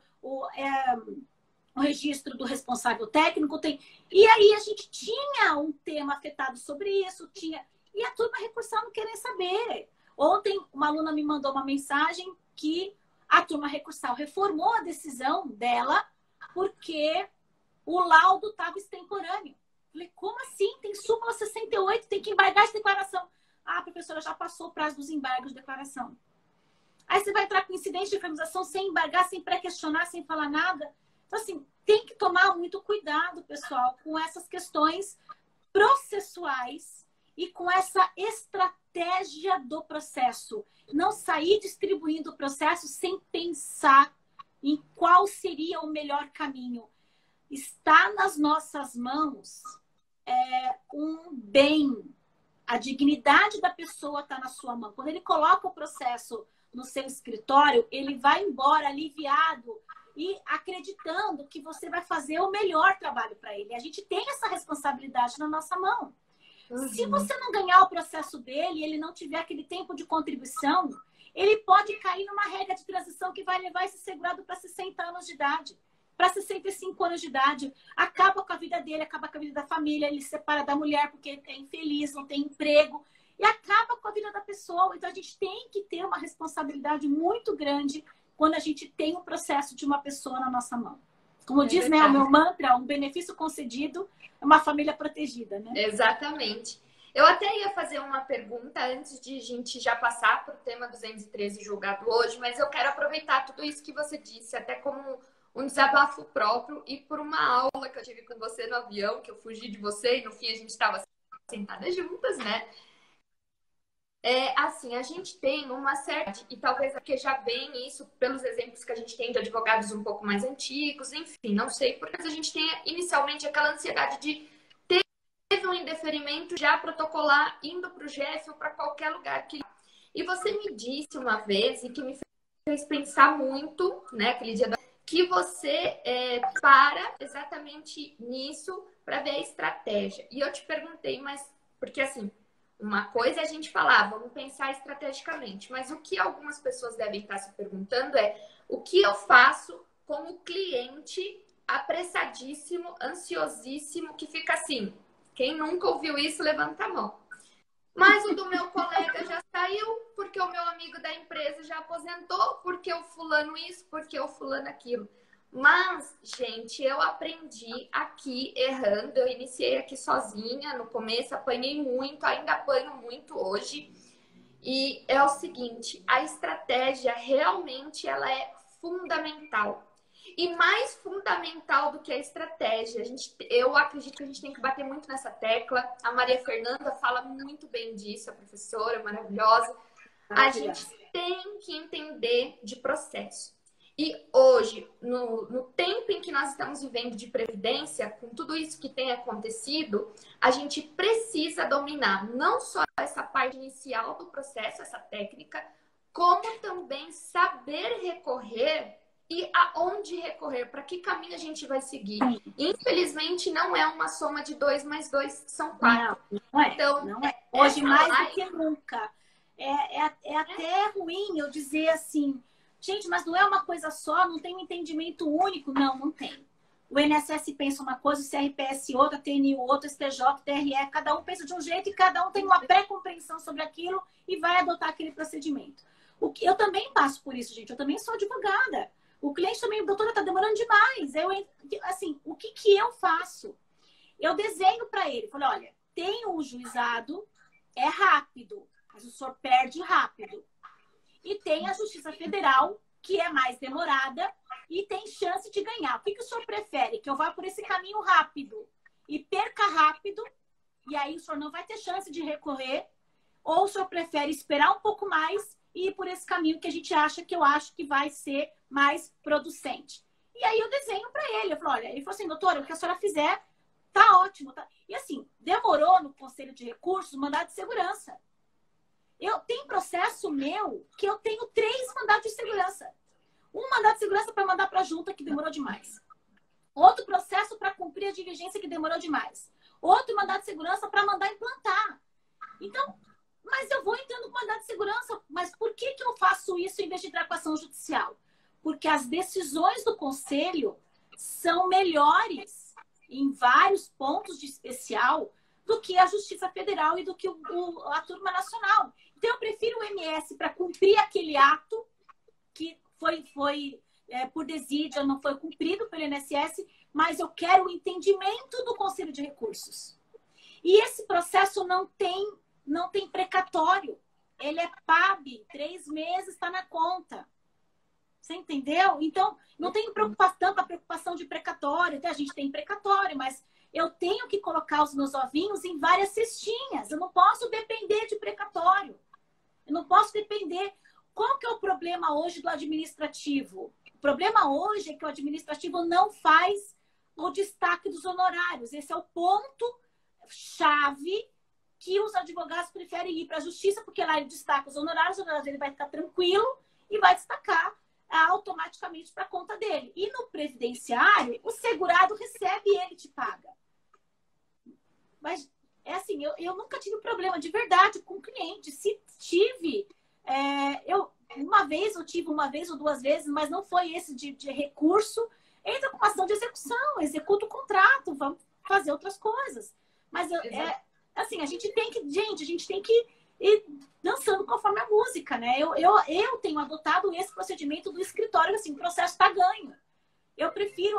registro do responsável técnico. E aí a gente tinha um tema afetado sobre isso, e a turma recursal não querem saber. Ontem uma aluna me mandou uma mensagem que a turma recursal reformou a decisão dela porque o laudo estava extemporâneo. Falei, como assim? Tem súmula 68, tem que embargar essa declaração. Ah, professora, já passou o prazo dos embargos de declaração. Aí você vai entrar com incidente de inframização sem embargar, sem pré-questionar, sem falar nada. Então, assim, tem que tomar muito cuidado, pessoal, com essas questões processuais e com essa estratégia do processo. Não sair distribuindo o processo sem pensar em qual seria o melhor caminho. Está nas nossas mãos um bem. A dignidade da pessoa está na sua mão. Quando ele coloca o processo no seu escritório, ele vai embora aliviado e acreditando que você vai fazer o melhor trabalho para ele. A gente tem essa responsabilidade na nossa mão. Uhum. Se você não ganhar o processo dele e ele não tiver aquele tempo de contribuição, ele pode cair numa regra de transição que vai levar esse segurado para 60 anos de idade, para 65 anos de idade. Acaba com a vida dele, acaba com a vida da família, ele se separa da mulher porque é infeliz, não tem emprego, e acaba com a vida da pessoa. Então, a gente tem que ter uma responsabilidade muito grande quando a gente tem um processo de uma pessoa na nossa mão. Como diz, né, o meu mantra, um benefício concedido é uma família protegida, né? Exatamente. Eu até ia fazer uma pergunta antes de a gente já passar para o tema 213 julgado hoje, mas eu quero aproveitar tudo isso que você disse, até como um desabafo próprio e por uma aula que eu tive com você no avião, que eu fugi de você e no fim a gente estava sentadas juntas, né? Assim, a gente tem uma certa, e talvez porque já vem isso pelos exemplos que a gente tem de advogados um pouco mais antigos, enfim, não sei, porque a gente tem inicialmente aquela ansiedade de teve um indeferimento já protocolar indo para o GF ou para qualquer lugar. E você me disse uma vez, e que me fez pensar muito, né, aquele dia que você para exatamente nisso para ver a estratégia. E eu te perguntei, mas porque assim, uma coisa é a gente falar, vamos pensar estrategicamente, mas o que algumas pessoas devem estar se perguntando é o que eu faço com o cliente apressadíssimo, ansiosíssimo, que fica assim, quem nunca ouviu isso, levanta a mão. Mas o do meu colega já saiu, porque o meu amigo da empresa já aposentou, porque o fulano isso, porque o fulano aquilo. Mas, gente, eu aprendi aqui errando. Eu iniciei aqui sozinha. No começo apanhei muito, ainda apanho muito hoje. E é o seguinte, a estratégia realmente ela é fundamental. E mais fundamental do que a estratégia, eu acredito que a gente tem que bater muito nessa tecla. A Maria Fernanda fala muito bem disso, a professora maravilhosa. A gente tem que entender de processo. E hoje, no tempo em que nós estamos vivendo de previdência, com tudo isso que tem acontecido, a gente precisa dominar não só essa parte inicial do processo, essa técnica, como também saber recorrer e aonde recorrer, para que caminho a gente vai seguir. Infelizmente, não é uma soma de 2 mais 2, são 4. Não é. Então, não é. Hoje, mais do que nunca. É até ruim eu dizer assim, gente, mas não é uma coisa só, não tem um entendimento único. Não, não tem. O INSS pensa uma coisa, o CRPS outra, a TNU outra, o STJ, TRE, cada um pensa de um jeito e cada um tem uma pré-compreensão sobre aquilo e vai adotar aquele procedimento. Eu também passo por isso, gente. Eu também sou advogada. O cliente também, doutora, está demorando demais. Assim, o que eu faço? Eu desenho para ele. Falei, olha, tem um juizado, é rápido, mas o senhor perde rápido. E tem a Justiça Federal, que é mais demorada e tem chance de ganhar. O que o senhor prefere? Que eu vá por esse caminho rápido e perca rápido, e aí o senhor não vai ter chance de recorrer, ou o senhor prefere esperar um pouco mais e ir por esse caminho que eu acho que vai ser mais producente. E aí eu desenho para ele. Eu falo, olha, ele falou assim, doutora, o que a senhora fizer tá ótimo. Tá? E assim, demorou no Conselho de Recursos mandado de segurança. Eu tenho processo meu que eu tenho 3 mandados de segurança. Um mandado de segurança para mandar para a junta, que demorou demais. Outro processo para cumprir a diligência, que demorou demais. Outro mandado de segurança para mandar implantar. Então, mas eu vou entrando com mandado de segurança. Mas por que que eu faço isso em vez de entrar com ação judicial? Porque as decisões do conselho são melhores em vários pontos de especial do que a Justiça Federal e do que a Turma Nacional. Então, eu prefiro o MS para cumprir aquele ato que foi por desídia, não foi cumprido pelo INSS, mas eu quero o entendimento do Conselho de Recursos. E esse processo não tem precatório. Ele é PAB, 3 meses está na conta. Você entendeu? Então, não tem tanta preocupação de precatório. Até a gente tem precatório, mas eu tenho que colocar os meus ovinhos em várias cestinhas. Eu não posso depender de precatório. Eu não posso depender. Qual que é o problema hoje do administrativo? O problema hoje é que o administrativo não faz o destaque dos honorários. Esse é o ponto-chave que os advogados preferem ir para a justiça, porque lá ele destaca os honorários ele vai ficar tranquilo e vai destacar automaticamente para a conta dele. E no previdenciário, o segurado recebe e ele te paga. Mas, é assim, eu nunca tive problema de verdade com o cliente. Se tive, uma vez ou 2 vezes, mas não foi esse de recurso. Entra com uma ação de execução, executa o contrato, vamos fazer outras coisas. Mas, assim, a gente tem que ir dançando conforme a música, né? Eu tenho adotado esse procedimento do escritório, assim, o processo está ganho. Eu prefiro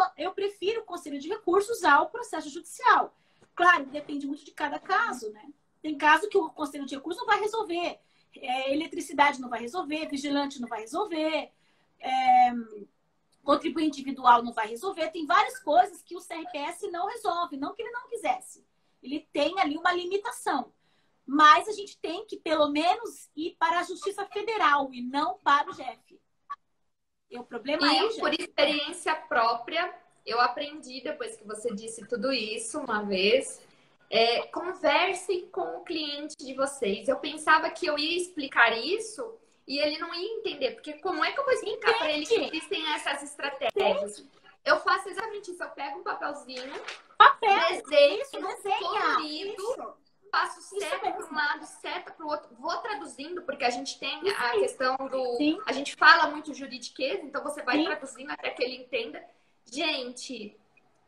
o Conselho de Recursos ao processo judicial. Claro, depende muito de cada caso, né? Tem caso que o Conselho de Recursos não vai resolver. Eletricidade não vai resolver, vigilante não vai resolver, contribuinte individual não vai resolver. Tem várias coisas que o CRPS não resolve, não que ele não quisesse. Ele tem ali uma limitação. Mas a gente tem que, pelo menos, ir para a Justiça Federal e não para o GF. O problema é o GF. Por experiência própria, eu aprendi, depois que você disse tudo isso uma vez, conversem com o cliente de vocês. Eu pensava que eu ia explicar isso e ele não ia entender. Porque como é que eu vou explicar para ele que existem essas estratégias? Eu faço exatamente isso. Eu pego um papelzinho, desenho, colorido, faço seta para um lado, seta para o outro. Vou traduzindo, porque a gente tem a questão do... Sim. A gente fala muito juridiquês, então você vai traduzindo até que ele entenda. Gente,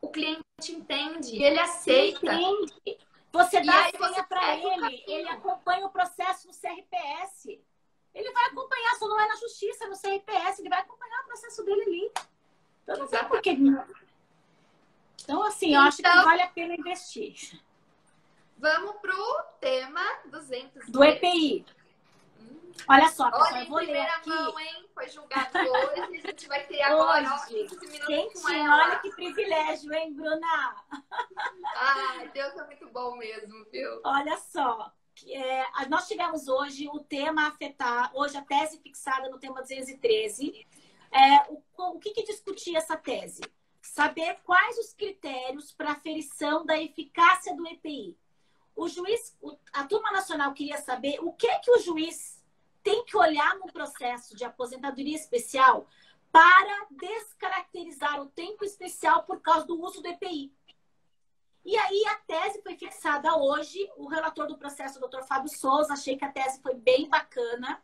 o cliente entende, ele aceita. Entende. Você dá a senha para ele acompanha o processo no CRPS. Ele vai acompanhar, só não é na justiça, é no CRPS, ele vai acompanhar o processo dele ali. Então, não sei por que não. Então, assim, eu acho que vale a pena investir. Vamos pro tema 200. Do EPI. Olha só, pessoal, olha, eu vou ler aqui. Mão, hein? Foi julgado hoje, a gente vai ter agora 15 minutos com ela. Olha que privilégio, hein, Bruna? Ai, Deus é muito bom mesmo, viu? Olha só, nós tivemos hoje o tema afetar, hoje a tese fixada no tema 213. O que discutia essa tese? Saber quais os critérios para aferição da eficácia do EPI. A Turma Nacional queria saber o que o juiz tem que olhar no processo de aposentadoria especial para descaracterizar o tempo especial por causa do uso do EPI. E aí a tese foi fixada hoje, o relator do processo, o Dr. Fábio Souza, achei que a tese foi bem bacana.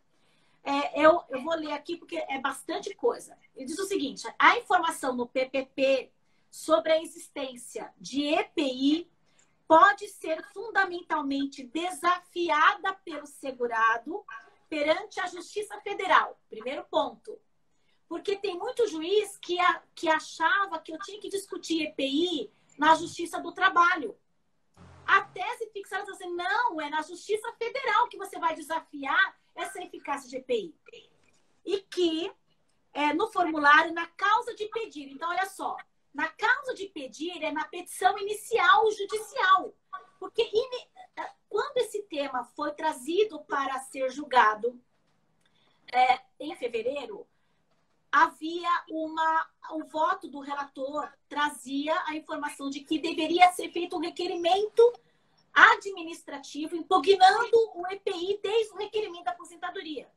Eu vou ler aqui porque é bastante coisa. Ele diz o seguinte: a informação no PPP sobre a existência de EPI pode ser fundamentalmente desafiada pelo segurado perante a Justiça Federal. Primeiro ponto. Porque tem muito juiz que achava que eu tinha que discutir EPI na Justiça do Trabalho. A tese fixada diz assim, não, é na Justiça Federal que você vai desafiar essa eficácia de EPI. E que no formulário, na causa de pedir. Então, olha só, na causa de pedir é na petição inicial judicial. Porque quando esse tema foi trazido para ser julgado em fevereiro, havia o voto do relator trazia a informação de que deveria ser feito um requerimento administrativo impugnando o EPI desde o requerimento da aposentadoria.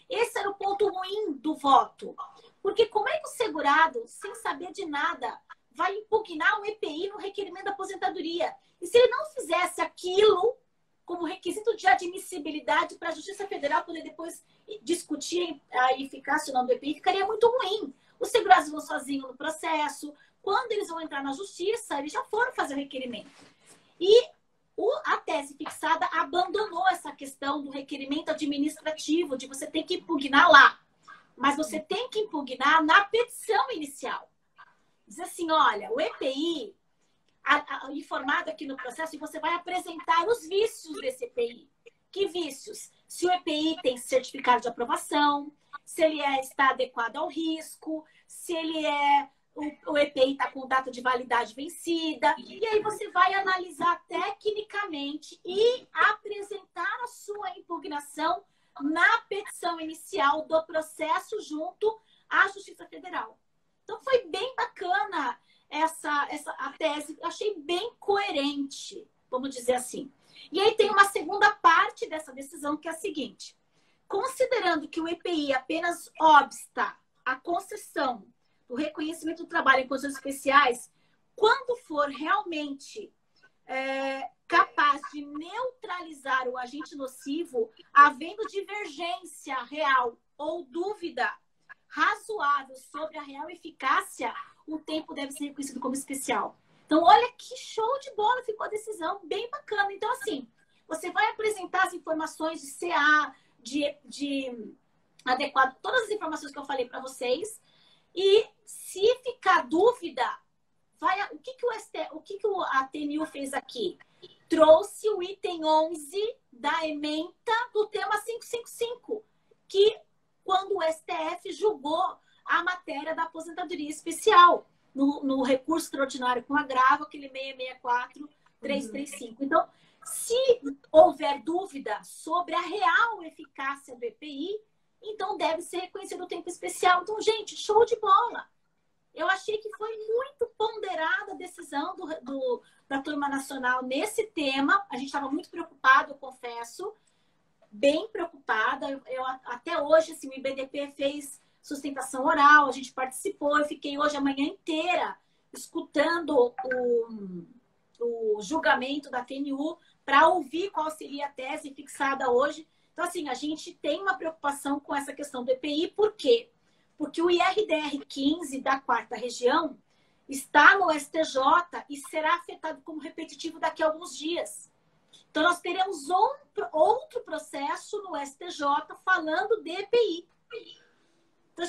Esse era o ponto ruim do voto. Porque como é que o segurado, sem saber de nada, vai impugnar o EPI no requerimento da aposentadoria? E se ele não fizesse aquilo como requisito de admissibilidade para a Justiça Federal poder depois discutir a eficácia ou não do EPI, ficaria muito ruim. Os segurados vão sozinhos no processo. Quando eles vão entrar na Justiça, eles já foram fazer o requerimento. E a tese fixada abandonou essa questão do requerimento administrativo, de você ter que impugnar lá. Mas você tem que impugnar na petição inicial. Diz assim, olha, o EPI, informado aqui no processo, e você vai apresentar os vícios desse EPI. Que vícios? Se o EPI tem certificado de aprovação, se ele está adequado ao risco, se ele o EPI está com data de validade vencida. E aí você vai analisar tecnicamente e apresentar a sua impugnação na petição inicial do processo junto à Justiça Federal. Então foi bem bacana a tese, achei bem coerente, vamos dizer assim. E aí tem uma segunda parte dessa decisão, que é a seguinte: considerando que o EPI apenas obsta a concessão do reconhecimento do trabalho em condições especiais, quando for realmente capaz de neutralizar o agente nocivo, havendo divergência real ou dúvida razoável sobre a real eficácia, o tempo deve ser reconhecido como especial. Então, olha que show de bola ficou a decisão, bem bacana. Então, assim, você vai apresentar as informações de CA, de adequado, todas as informações que eu falei para vocês, e se ficar dúvida, o que a TNU fez aqui? Trouxe o item 11 da ementa do tema 555, que quando o STF julgou a matéria da aposentadoria especial, no recurso extraordinário com agravo, aquele 664-335. Então, se houver dúvida sobre a real eficácia do EPI, então deve ser reconhecido o tempo especial. Então, gente, show de bola! Eu achei que foi muito ponderada a decisão da Turma Nacional nesse tema. A gente estava muito preocupado, eu confesso, bem preocupada. Eu até hoje, assim, o IBDP fez sustentação oral, a gente participou, eu fiquei hoje a manhã inteira escutando o julgamento da TNU para ouvir qual seria a tese fixada hoje. Então, assim, a gente tem uma preocupação com essa questão do EPI, por quê? Porque o IRDR 15 da 4ª região está no STJ e será afetado como repetitivo daqui a alguns dias. Então, nós teremos outro processo no STJ falando de EPI. Então, a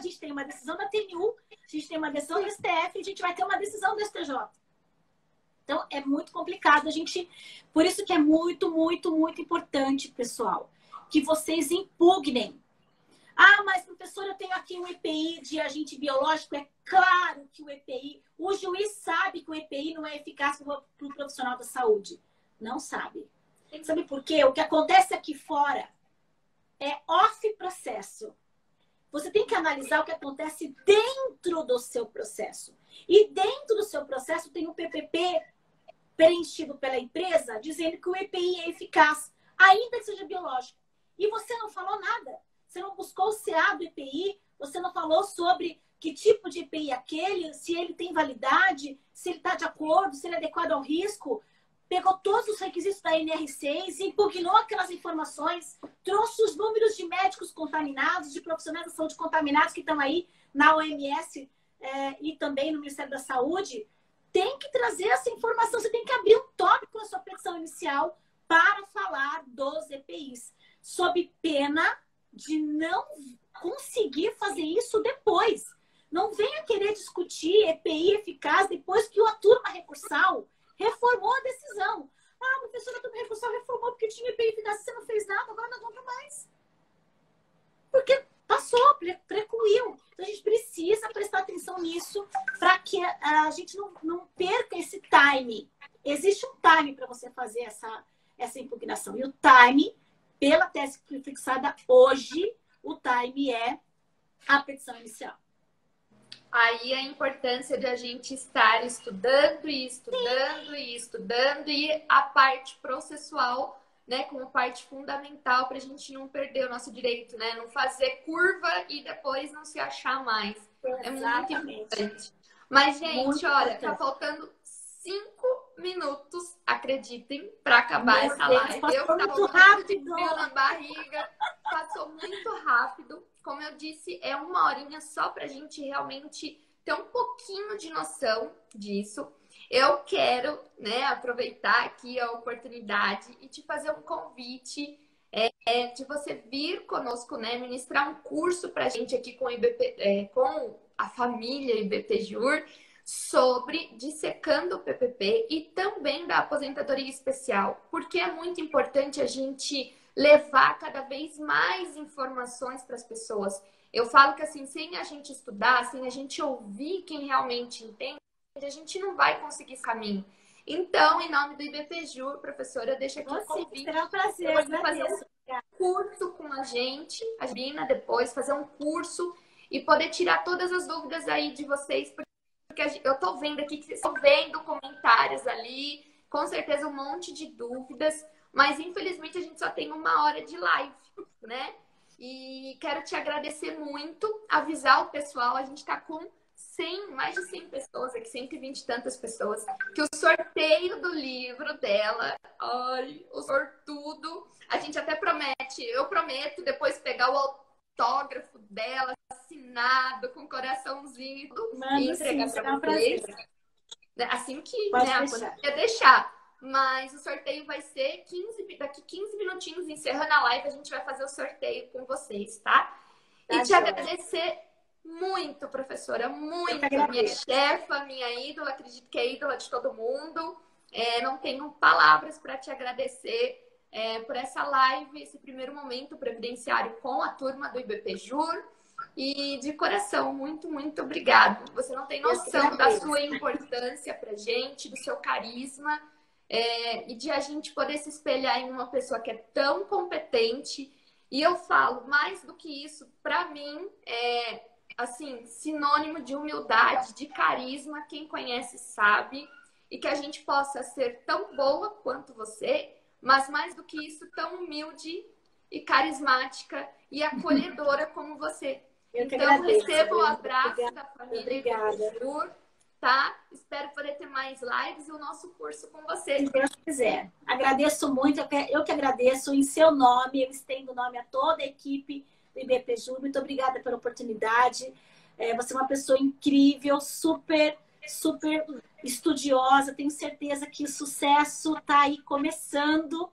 gente tem uma decisão da TNU, a gente tem uma decisão do STF e a gente vai ter uma decisão do STJ. Então, é muito complicado. Por isso que é muito, muito, muito importante, pessoal, que vocês impugnem. Ah, mas, professor, eu tenho aqui um EPI de agente biológico. É claro que o juiz sabe que o EPI não é eficaz para o profissional da saúde. Não sabe. Sabe por quê? O que acontece aqui fora é off-processo. Você tem que analisar o que acontece dentro do seu processo. E dentro do seu processo tem um PPP preenchido pela empresa dizendo que o EPI é eficaz, ainda que seja biológico. E você não falou nada. Você não buscou o CA do EPI, você não falou sobre que tipo de EPI é aquele, se ele tem validade, se ele está de acordo, se ele é adequado ao risco. Pegou todos os requisitos da NR6, impugnou aquelas informações, trouxe os números de médicos contaminados, de profissionais da saúde contaminados que estão aí na OMS e também no Ministério da Saúde. Tem que trazer essa informação, você tem que abrir um tópico na sua petição inicial para falar dos EPIs, sob pena de não conseguir fazer isso depois. Não venha querer discutir EPI eficaz depois que a turma recursal reformou a decisão. Ah, professora, a turma recursal reformou porque tinha EPI eficaz, você não fez nada, agora não compra mais. Porque passou, precluiu. Então, a gente precisa prestar atenção nisso para que a gente não perca esse time. Existe um time para você fazer essa impugnação. E o time, pela tese fixada hoje, o time é a petição inicial. Aí a importância de a gente estar estudando e estudando e estudando, e a parte processual, né, como parte fundamental para a gente não perder o nosso direito, né? Não fazer curva e depois não se achar mais. Exatamente. É muito importante. Mas, gente, Muito olha, importante. tá faltando 5 minutos. Acredito acreditem, para acabar Meu essa Deus, live. passou Eu tava muito morrendo de rápido. frio na barriga, passou muito rápido. Como eu disse, é 1 horinha só pra gente realmente ter um pouquinho de noção disso. Eu quero, né, aproveitar aqui a oportunidade e te fazer um convite de você vir conosco, né, ministrar um curso pra gente aqui com o IBP, com a família IBPJUR sobre dissecando o PPP e também da aposentadoria especial, porque é muito importante a gente levar cada vez mais informações para as pessoas. Eu falo que assim, sem a gente estudar, sem a gente ouvir quem realmente entende, a gente não vai conseguir esse caminho. Então, em nome do IBPJUR, professora, eu deixo aqui o convite. Será um prazer, Você fazer um curso com a gente, a Gina, depois fazer um curso e poder tirar todas as dúvidas aí de vocês, porque eu tô vendo aqui que vocês estão vendo comentários ali, com certeza um monte de dúvidas, mas infelizmente a gente só tem 1 hora de live, né? E quero te agradecer muito, avisar o pessoal, a gente tá com mais de 100 pessoas aqui, 120 e tantas pessoas, que o sorteio do livro dela, ai, o sortudo, a gente até promete, eu prometo depois pegar o autógrafo dela, assinado, com coraçãozinho, e entregar para vocês. Assim que, pode né, deixar. Poder deixar. Mas o sorteio vai ser daqui 15 minutinhos, encerrando a live, a gente vai fazer o sorteio com vocês, tá? E te agradecer muito, professora, muito. Minha chefa, minha ídola, acredito que é ídola de todo mundo. Não tenho palavras para te agradecer por essa live, esse primeiro momento previdenciário com a turma do IBPJUR. E de coração, muito, muito obrigado. Você não tem noção da sua importância pra gente, do seu carisma, e de a gente poder se espelhar em uma pessoa que é tão competente. E eu falo, mais do que isso, pra mim, assim, sinônimo de humildade, de carisma. Quem conhece sabe. E que a gente possa ser tão boa quanto você, mas mais do que isso, tão humilde e carismática e acolhedora como você. Então, receba o abraço da família IBPJUR, tá? Espero poder ter mais lives e o nosso curso com você. Se Deus quiser. Agradeço muito, eu que agradeço em seu nome, eu estendo o nome a toda a equipe do IBPJUR. Muito obrigada pela oportunidade. Você é uma pessoa incrível, super estudiosa. Tenho certeza que o sucesso está aí começando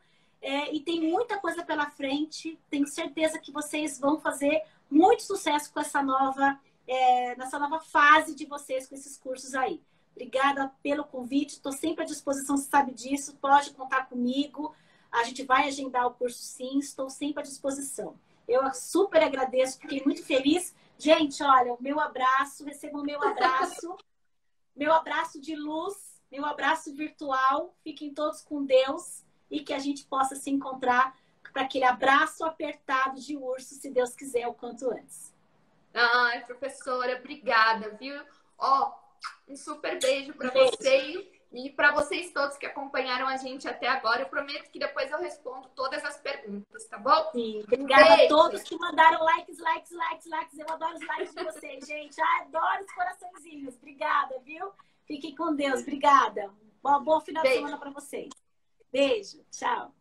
e tem muita coisa pela frente. Tenho certeza que vocês vão fazer muito sucesso com nessa nova fase de vocês com esses cursos aí. Obrigada pelo convite. Estou sempre à disposição, você sabe disso. Pode contar comigo. A gente vai agendar o curso sim. Estou sempre à disposição. Eu super agradeço, fiquei muito feliz. Gente, olha, o meu abraço, recebam o meu abraço. Meu abraço de luz, meu abraço virtual. Fiquem todos com Deus e que a gente possa se encontrar para aquele abraço apertado de urso, se Deus quiser, o quanto antes. Ai, professora, obrigada, viu? Um super beijo para vocês e para vocês todos que acompanharam a gente até agora. Eu prometo que depois eu respondo todas as perguntas, tá bom? Sim, obrigada a todos que mandaram likes. Eu adoro os likes de vocês, gente. Adoro os coraçõezinhos. Obrigada, viu? Fiquem com Deus. Obrigada. Bom final de semana para vocês. Beijo. Tchau.